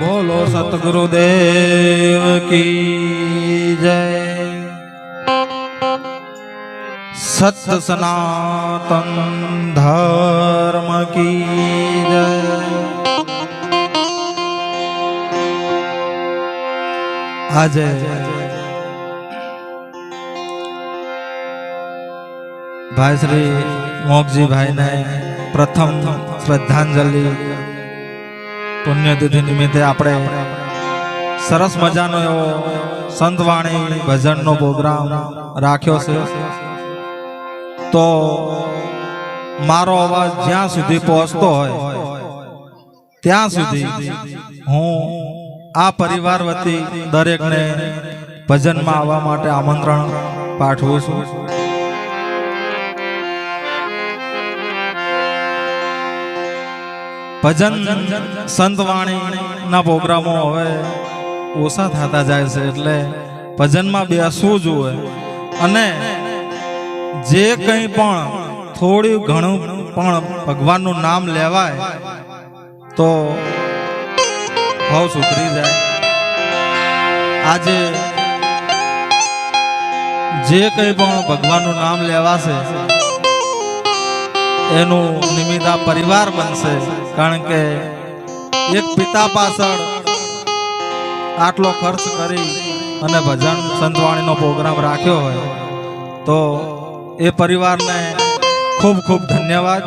बोलो सतगुरुदेव की जय। सत्य सनातन धर्म की जय। आज भाई श्री मोक्षजी भाई ने प्रथम श्रद्धांजलि पुण्यतिथि निमित्ते આપણે સરસ મજાનો એવો સંતવાણી ભજનનો પ્રોગ્રામ રાખ્યો છે। તો મારો અવાજ જ્યાં સુધી પહોંચતો હોય ત્યાં સુધી હું આ પરિવાર વતી દરેકને ભજનમાં આવવા માટે આમંત્રણ પાઠવું છું। ભજન સંતવાણી ના પ્રોગ્રામો હવે ઓછા થતા જાય છે, એટલે ભજનમાં બેસવું જોઈએ અને જે કંઈ પણ થોડું ઘણું પણ ભગવાનનું નામ લેવાય તો ભાવ સુધરી જાય। આજે જે કંઈ પણ ભગવાનનું નામ લેવાશે એનું નિમિત્ત આ પરિવાર બનશે, કારણ કે એક પિતા પાછળ આટલો ખર્ચ કરી અને ભજન સંતવાણીનો પ્રોગ્રામ રાખ્યો હોય તો એ પરિવારને ખૂબ ખૂબ ધન્યવાદ।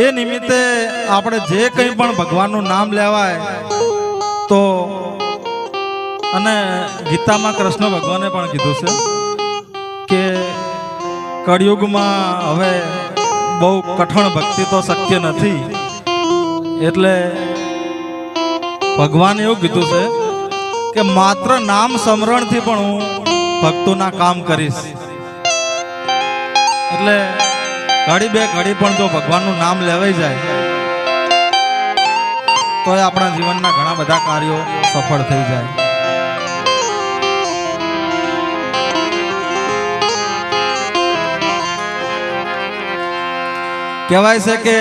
એ નિમિત્તે આપણે જે કંઈ પણ ભગવાનનું નામ લેવાય તો, અને ગીતામાં કૃષ્ણ ભગવાને પણ કીધું છે કે કળિયુગમાં હવે બહુ કઠણ ભક્તિ તો શક્ય નથી, એટલે ભગવાને એવું કીધું છે કે માત્ર નામ સ્મરણથી પણ હું ભક્તોના કામ કરીશ। એટલે ઘડી બે ઘડી પણ જો ભગવાનનું નામ લેવાઈ જાય તો એ આપણા જીવનના ઘણા બધા કાર્યો સફળ થઈ જાય। કહેવાય છે કે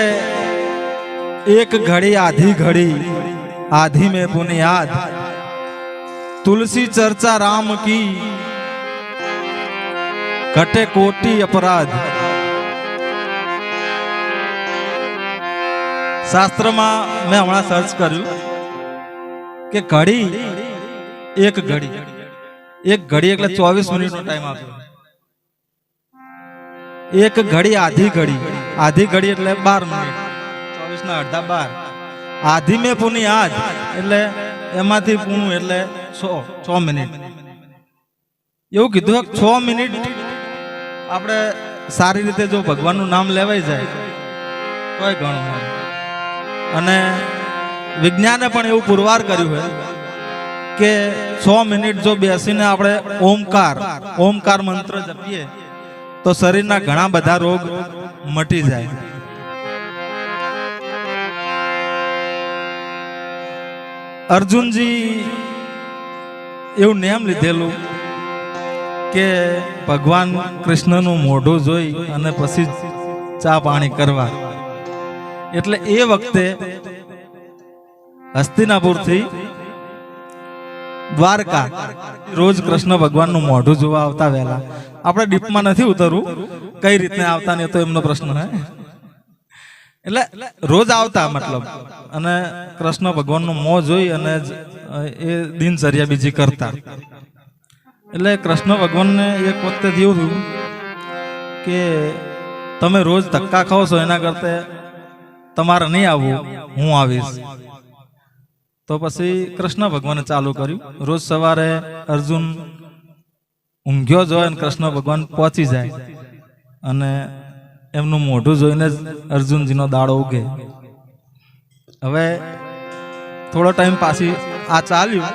એક ઘડી આધી ઘડી आधी में बुनियाद, तुलसी चर्चा राम की घटे कोटि अपराध। शास्त्र में मैं हमणा सर्च कर्यु के घड़ी एक घड़ी એટલે 24 मिनिट नो टाइम आप्यो। एक घड़ी आधी घड़ी એટલે 12 मिनिट, 24 ना अर्धा 12। आधी में पूनी आज એટલે એમાંથી પૂણું એટલે 6 મિનિટ। એવું કીધું 6 મિનિટ આપણે સારી રીતે જો ભગવાનનું નામ લેવાઈ જાય તોય ઘણું હોય। અને વિજ્ઞાને પણ એવું પુરવાર કર્યું હોય કે 6 મિનિટ જો બેસીને આપણે ઓમકાર મંત્ર જપીએ તો શરીરના ઘણા બધા રોગ મટી જાય। અર્જુનજી એવું નેમ લીધેલું કે ભગવાન કૃષ્ણનું મોઢું જોઈ અને પછી ચા પાણી કરવા, એટલે એ વખતે હસ્તિનાપુરથી દ્વારકા રોજ કૃષ્ણ ભગવાનનું મોઢું જોવા આવતા વહેલા। આપણે ડીપમાં નથી ઉતરવું કઈ રીતે આવતા ને તો એમનો પ્રશ્ન હે, એટલે રોજ આવતા મતલબ, અને કૃષ્ણ ભગવાનનું મોં જોઈ અને એ દિનચર્યા બીજી કરતા। એટલે કૃષ્ણ ભગવાનને એક વખતે એવું થયું કે તમે રોજ ધક્કા ખાઓ છો એના કરતા તમારે નહીં આવવું, હું આવીશ। તો પછી કૃષ્ણ ભગવાને ચાલુ કર્યું, રોજ સવારે અર્જુન ઊંઘ્યો જ હોય અને કૃષ્ણ ભગવાન પહોંચી જાય અને એમનું મોઢું જોઈને જ અર્જુનજીનો દાડો ઉગે। હવે થોડો ટાઈમ પાછી આ ચાલ્યું,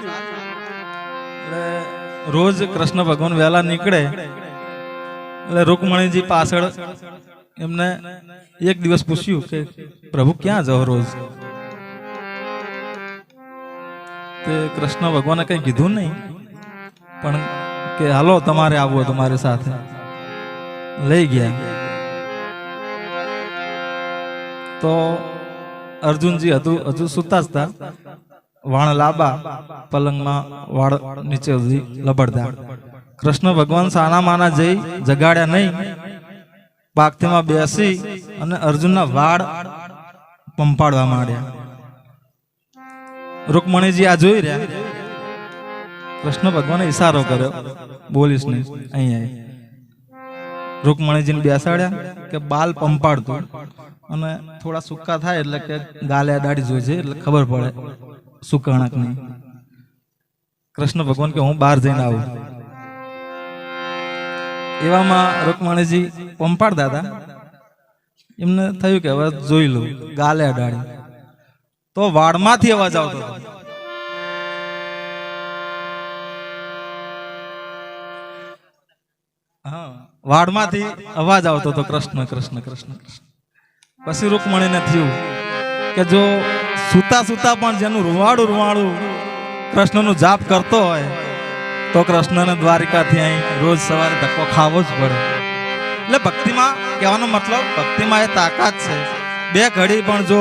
એટલે રોજ કૃષ્ણ ભગવાન વહેલા નીકળે એટલે રૂકમણીજી પાછળ એમને એક દિવસ પૂછ્યું કે પ્રભુ ક્યાં જાઓ રોજ? તે કૃષ્ણ ભગવાને કઈ કીધું નહીં, પણ કે હાલો તમારે આવવું તમારી સાથે લઈ ગયા। तो अर्जुन जी हजू सुता ज था, वाण लाबा पलंग में वाड़ नीचे लबड़ता। कृष्ण भगवान साना माना जई जगाड्या नहीं, पाकती में बेसी अने अर्जुन ना वाड़ पंपाड़वा मांड्या। रुक्मणी जी आ जोई रह्या, कृष्ण भगवान इशारो कर्यो, बोलीश नहीं, अहीं आई। रुक्मणी जी ने बेसाड्या के बाल पंपाड़तो अने थोड़ा सूका थाय એટલે કે ગાલે અડાડી જોજે એટલે ખબર પડે સુકાણા કે નહીં। કૃષ્ણ ભગવાન કે હું બહાર જઈને આવું। એવામાં રૂકમણીજી પંપાડતા હતા, એમને થયું કે હવે જોઈ લઉં, ગાલે અડાડી તો વાડમાંથી અવાજ આવતો હતો। હા, વાડમાંથી અવાજ આવતો હતો, કૃષ્ણ કૃષ્ણ કૃષ્ણ કૃષ્ણ। પછી રૂકમણીને થયું કે જો સુતા સુતા પણ જેનું રૂવાડું રૂવાડું કૃષ્ણનું જાપ કરતો હોય તો કૃષ્ણને દ્વારિકાથી અહીં રોજ સવારે ધક્કો ખાવો જ પડે। એટલે ભક્તિમાં કહેવાનો મતલબ ભક્તિમાં એ તાકાત છે, બે ઘડી પણ જો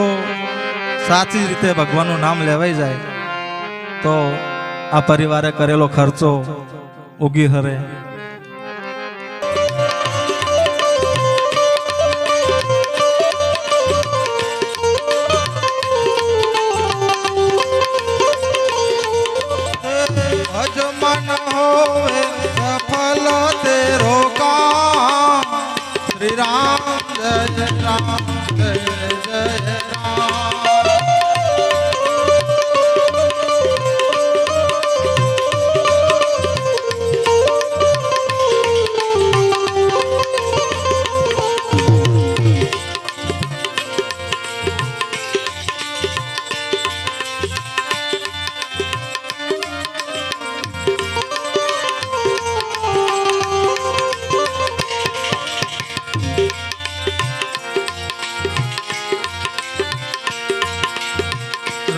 સાચી રીતે ભગવાનનું નામ લેવાઈ જાય તો આ પરિવારે કરેલો ખર્ચો ઉગી હરે। मन होवे सफल तेरो काम, श्री राम जय राम जय जय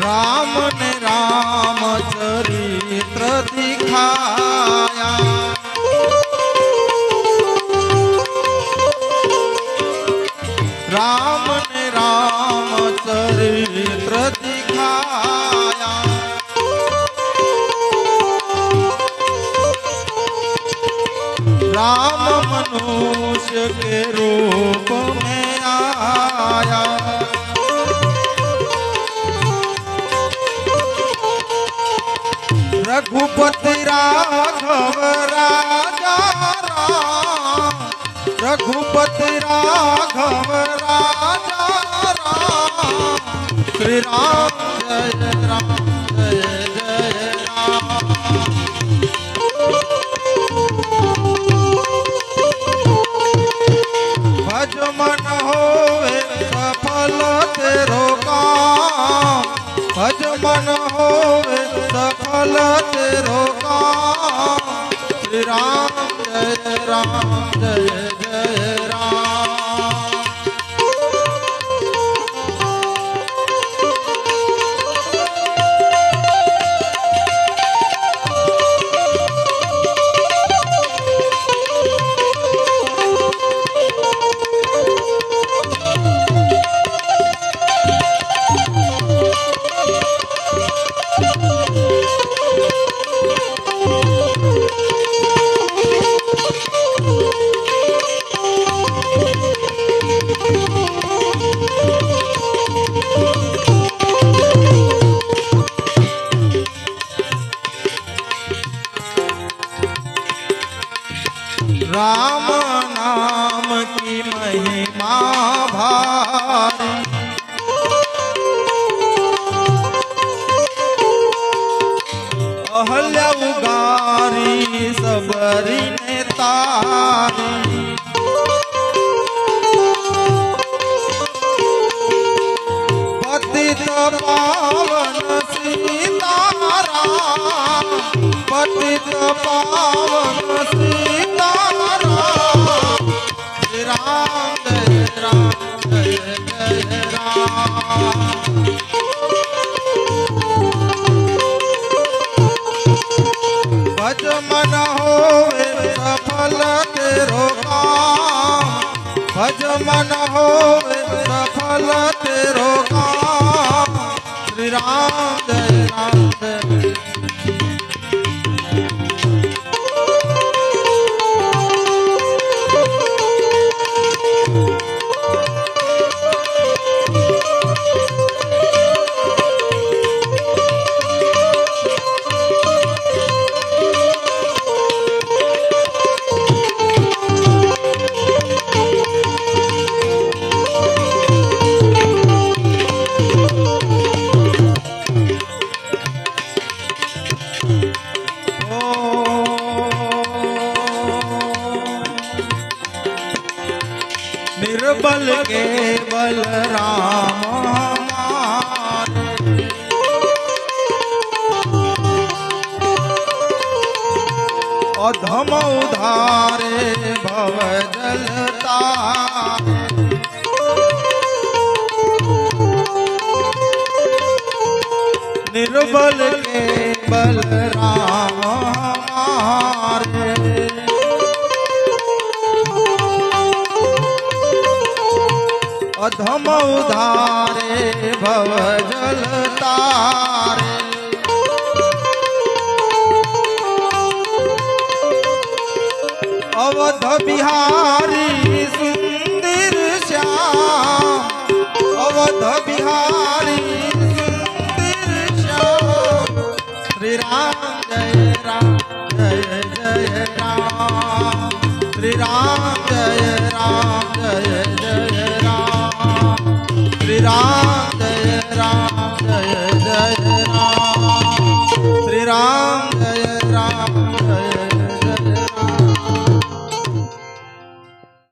राम ने राम चरित्र दिखाया, राम ने राम चरित्र दिखाया, राम मनुष्य के रूप में आया। रघुपति राघव राजा राम, रघुपति राघव राजा राम, श्री राम जय राम जय जय राम। भज मन होवे सफल तेरो काम, भज मन होवे सफल तेरो काम, श्री राम जय जय राम। राम नाम की महिमा भारी, अहल्या उगारी सबरी ने तारी, पतित पावन सीताराम, पतित पावन सीताराम, श्री राम जय राम। भज मन होवे सफल तेरो काम, भज मन हो सफल तेरो काम। श्री राम जय राम जय। निर्बल के बल राम हमारे। अधम उधारे भव जलता। निर्बल के बल राम हमारे। अधम उधारे भव जल तारे। अवध बिहारी सुंदर श्याम। अवध बिहारी सुंदर श्याम। श्री राम जय राम जय जय राम। श्री राम